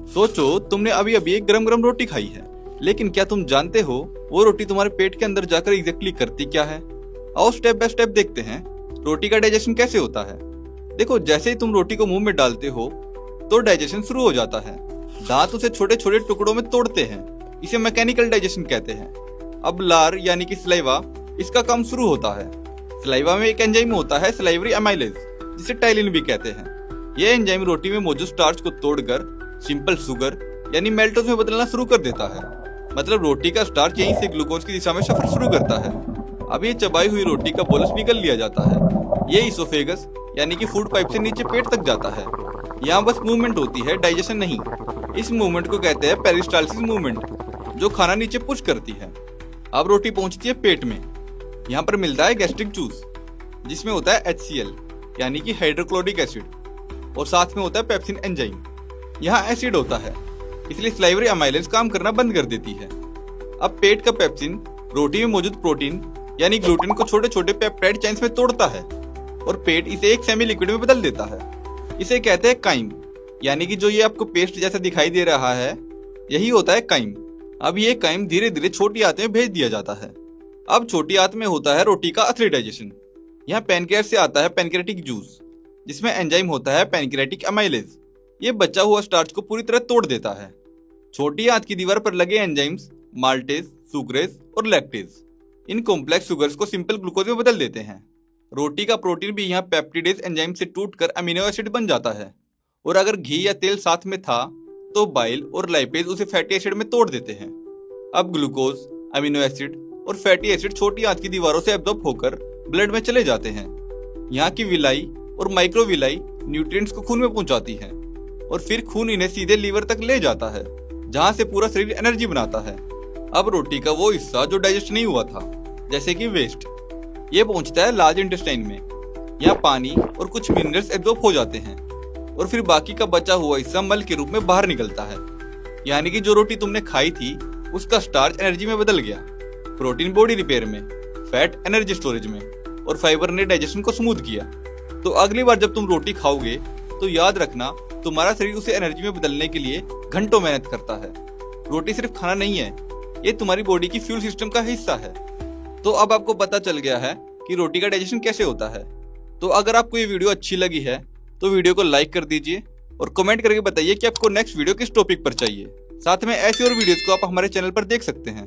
सोचो तुमने अभी अभी एक गरम गरम रोटी खाई है, लेकिन क्या तुम जानते हो वो रोटी तुम्हारे पेट के अंदर जाकर एग्जैक्टली करती क्या है? आओ स्टेप बाय स्टेप देखते हैं रोटी का डाइजेशन कैसे होता है। देखो, जैसे ही तुम रोटी को मुंह में डालते हो तो डाइजेशन शुरू हो जाता है। दांत उसे छोटे छोटे टुकड़ों में तोड़ते हैं, इसे मैकेनिकल डाइजेशन कहते हैं। अब लार यानी कि सलाइवा, इसका काम शुरू होता है। सलाइवा में एक एंजाइम होता है सलाइवरी अमाइलेज, जिसे टाइलिन भी कहते हैं। यह एंजाइम रोटी में मौजूद स्टार्च को तोड़कर सिंपल शुगर यानी मेल्टोज में बदलना शुरू कर देता है। मतलब रोटी का स्टार्च यहीं से ग्लूकोज की दिशा में सफर शुरू करता है। अब ये चबाई हुई रोटी का बोलस निकल लिया जाता है। ये इसोफेगस यानी कि फूड पाइप से नीचे पेट तक जाता है। यहाँ बस मूवमेंट होती है, डाइजेशन नहीं। इस मूवमेंट को कहते हैं पेरिस्टाल्सिस मूवमेंट, जो खाना नीचे पुश करती है। अब रोटी पहुंचती है पेट में। यहाँ पर मिलता है गैस्ट्रिक जूस, जिसमें होता है HCl यानी कि हाइड्रोक्लोरिक एसिड, और साथ में होता है पेप्सिन एंजाइम। यहाँ एसिड होता है, इसलिए सलाइवरी अमाइलेज काम करना बंद कर देती है। अब पेट का पेप्सिन रोटी में मौजूद प्रोटीन यानी ग्लूटेन को छोटे छोटे पेप्टाइड चेन्स में तोड़ता है और पेट इसे एक सेमी लिक्विड में बदल देता है। इसे कहते हैं काइम, यानी कि जो ये आपको पेस्ट जैसा दिखाई दे रहा है, यही होता है काइम। अब ये काइम धीरे धीरे छोटी आंत में भेज दिया जाता है। अब छोटी आंत में होता है रोटी का असली डाइजेशन। यहाँ पैनक्रियास से आता है पैनक्रियाटिक जूस, जिसमें एंजाइम होता है पैनक्रियाटिक अमाइलेज। ये बचा हुआ स्टार्च को पूरी तरह तोड़ देता है। छोटी आंत की दीवार पर लगे एंजाइम्स माल्टेज, सुक्रेज और लैक्टेज इन कॉम्प्लेक्स शुगर्स को सिंपल ग्लूकोज में बदल देते हैं। रोटी का प्रोटीन भी यहाँ पेप्टिडेज एंजाइम से टूटकर अमीनो एसिड बन जाता है। और अगर घी या तेल साथ में था तो बाइल और लाइपेज उसे फैटी एसिड में तोड़ देते हैं। अब ग्लूकोज, अमीनो एसिड और फैटी एसिड छोटी आंत की दीवारों से एब्जॉर्ब होकर ब्लड में चले जाते हैं। यहाँ की विलाई और माइक्रोविलाई न्यूट्रिएंट्स को खून में पहुंचाती है और फिर खून इन्हें सीधे लीवर तक ले जाता है, जहाँ से पूरा शरीर एनर्जी बनाता है। अब रोटी का वो हिस्सा जो डाइजेस्ट नहीं हुआ था, जैसे कि वेस्ट, ये पहुंचता है लार्ज इंटेस्टाइन में। यहाँ पानी और कुछ मिनरल्स एब्जॉर्ब हो जाते हैं और फिर बाकी का बचा हुआ हिस्सा मल के रूप में बाहर निकलता है। यानी कि जो रोटी तुमने खाई थी उसका स्टार्च एनर्जी में बदल गया, प्रोटीन बॉडी रिपेयर में, फैट एनर्जी स्टोरेज में, और फाइबर ने डाइजेशन को स्मूथ किया। तो अगली बार जब तुम रोटी खाओगे तो याद रखना, तुम्हारा शरीर उसे एनर्जी में बदलने के लिए घंटों मेहनत करता है। रोटी सिर्फ खाना नहीं है, ये तुम्हारी बॉडी की फ्यूल सिस्टम का हिस्सा है। तो अब आपको पता चल गया है कि रोटी का डाइजेशन कैसे होता है। तो अगर आपको ये वीडियो अच्छी लगी है तो वीडियो को लाइक कर दीजिए और कमेंट करके बताइए कि आपको नेक्स्ट वीडियो किस टॉपिक पर चाहिए। साथ में ऐसी और वीडियोस को आप हमारे चैनल पर देख सकते हैं।